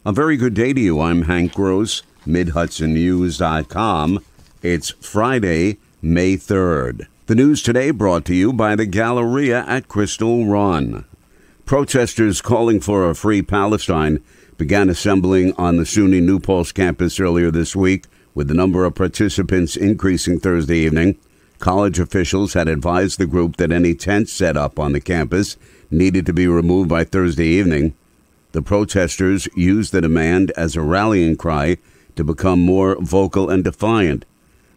A very good day to you. I'm Hank Gross, MidHudsonNews.com. It's Friday, May 3rd. The news today brought to you by the Galleria at Crystal Run. Protesters calling for a free Palestine began assembling on the SUNY New Paltz campus earlier this week, with the number of participants increasing Thursday evening. College officials had advised the group that any tents set up on the campus needed to be removed by Thursday evening. The protesters used the demand as a rallying cry to become more vocal and defiant.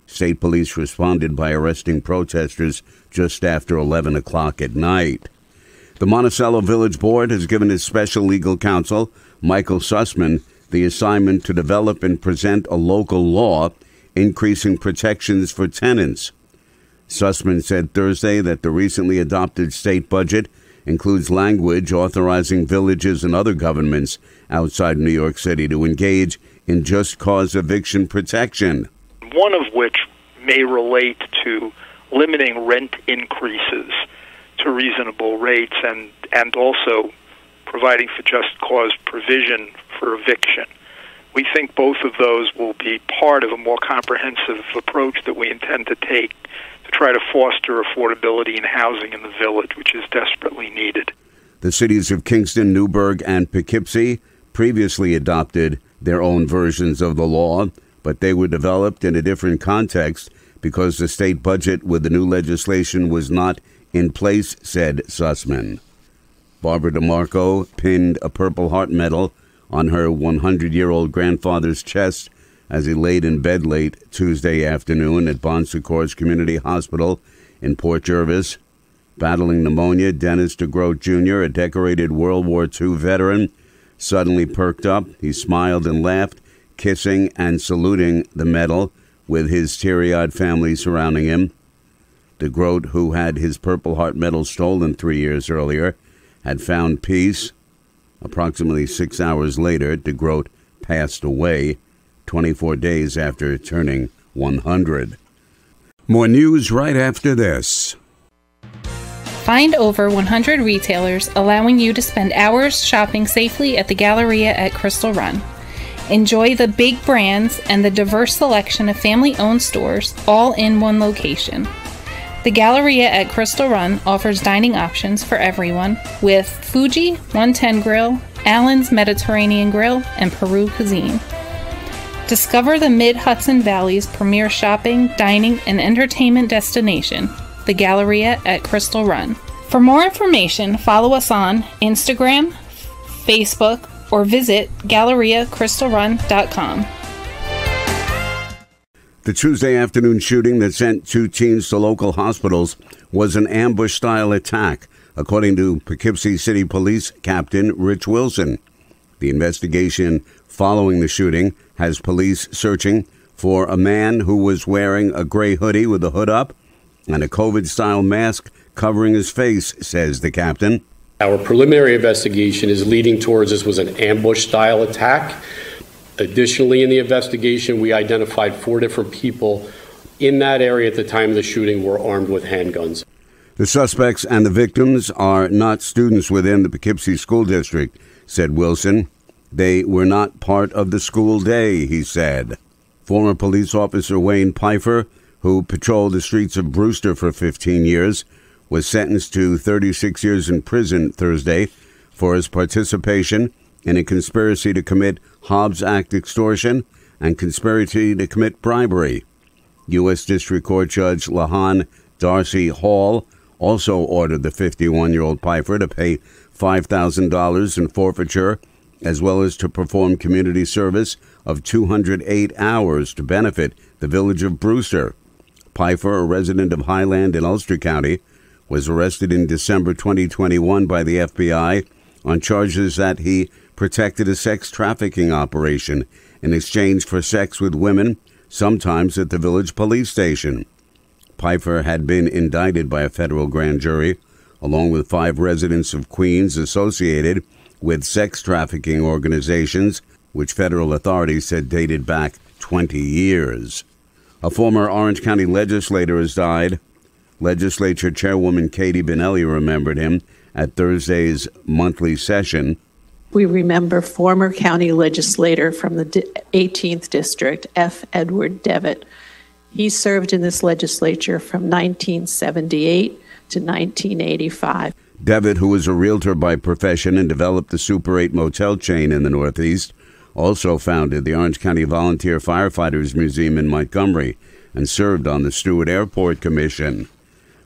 State police responded by arresting protesters just after 11 o'clock at night. The Monticello Village Board has given its special legal counsel, Michael Sussman, the assignment to develop and present a local law increasing protections for tenants. Sussman said Thursday that the recently adopted state budget includes language authorizing villages and other governments outside New York City to engage in just cause eviction protection. One of which may relate to limiting rent increases to reasonable rates and also providing for just cause provision for eviction. We think both of those will be part of a more comprehensive approach that we intend to take to try to foster affordability in housing in the village, which is desperately needed. The cities of Kingston, Newburgh, and Poughkeepsie previously adopted their own versions of the law, but they were developed in a different context because the state budget with the new legislation was not in place, said Sussman. Barbara DeMarco pinned a Purple Heart medal on her 100-year-old grandfather's chest as he laid in bed late Tuesday afternoon at Bon Secours Community Hospital in Port Jervis. Battling pneumonia, Dennis DeGroat Jr., a decorated World War II veteran, suddenly perked up. He smiled and laughed, kissing and saluting the medal with his teary-eyed family surrounding him. DeGroat, who had his Purple Heart medal stolen 3 years earlier, had found peace. Approximately 6 hours later, DeGroat passed away 24 days after turning 100. More news right after this. Find over 100 retailers allowing you to spend hours shopping safely at the Galleria at Crystal Run. Enjoy the big brands and the diverse selection of family-owned stores all in one location. The Galleria at Crystal Run offers dining options for everyone with Fuji 110 Grill, Allen's Mediterranean Grill, and Peru Cuisine. Discover the Mid-Hudson Valley's premier shopping, dining, and entertainment destination, the Galleria at Crystal Run. For more information, follow us on Instagram, Facebook, or visit GalleriaCrystalRun.com. The Tuesday afternoon shooting that sent 2 teens to local hospitals was an ambush-style attack, according to Poughkeepsie City Police Captain Rich Wilson. The investigation following the shooting has police searching for a man who was wearing a gray hoodie with the hood up and a COVID-style mask covering his face, says the captain. Our preliminary investigation is leading towards this was an ambush-style attack. Additionally, in the investigation, we identified 4 different people in that area at the time of the shooting were armed with handguns. The suspects and the victims are not students within the Poughkeepsie School District, said Wilson. They were not part of the school day, he said. Former police officer Wayne Pfeiffer, who patrolled the streets of Brewster for 15 years, was sentenced to 36 years in prison Thursday for his participation in a conspiracy to commit Hobbs Act extortion and conspiracy to commit bribery. U.S. District Court Judge Lahan Darcy Hall also ordered the 51-year-old Pfeiffer to pay $5,000 in forfeiture, as well as to perform community service of 208 hours to benefit the village of Brewster. Pfeiffer, a resident of Highland in Ulster County, was arrested in December 2021 by the FBI on charges that he protected a sex trafficking operation in exchange for sex with women, sometimes at the village police station. Pfeiffer had been indicted by a federal grand jury, along with 5 residents of Queens associated with sex trafficking organizations, which federal authorities said dated back 20 years. A former Orange County legislator has died. Legislature Chairwoman Katie Benelli remembered him at Thursday's monthly session. We remember former county legislator from the 18th District, F. Edward Devitt. He served in this legislature from 1978 to 1985. Devitt, who was a realtor by profession and developed the Super 8 motel chain in the Northeast, also founded the Orange County Volunteer Firefighters Museum in Montgomery and served on the Stewart Airport Commission.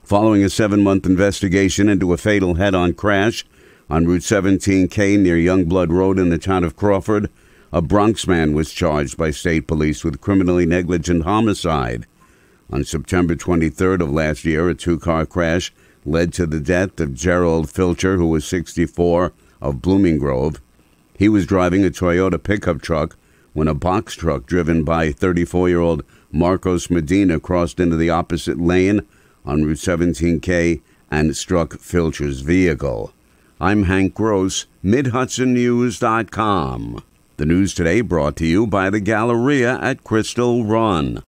Following a 7-month investigation into a fatal head-on crash on Route 17K near Youngblood Road in the town of Crawford, a Bronx man was charged by state police with criminally negligent homicide. On September 23rd of last year, a 2-car crash led to the death of Gerald Filcher, who was 64, of Blooming Grove. He was driving a Toyota pickup truck when a box truck driven by 34-year-old Marcos Medina crossed into the opposite lane on Route 17K and struck Filcher's vehicle. I'm Hank Gross, MidHudsonNews.com. The news today brought to you by the Galleria at Crystal Run.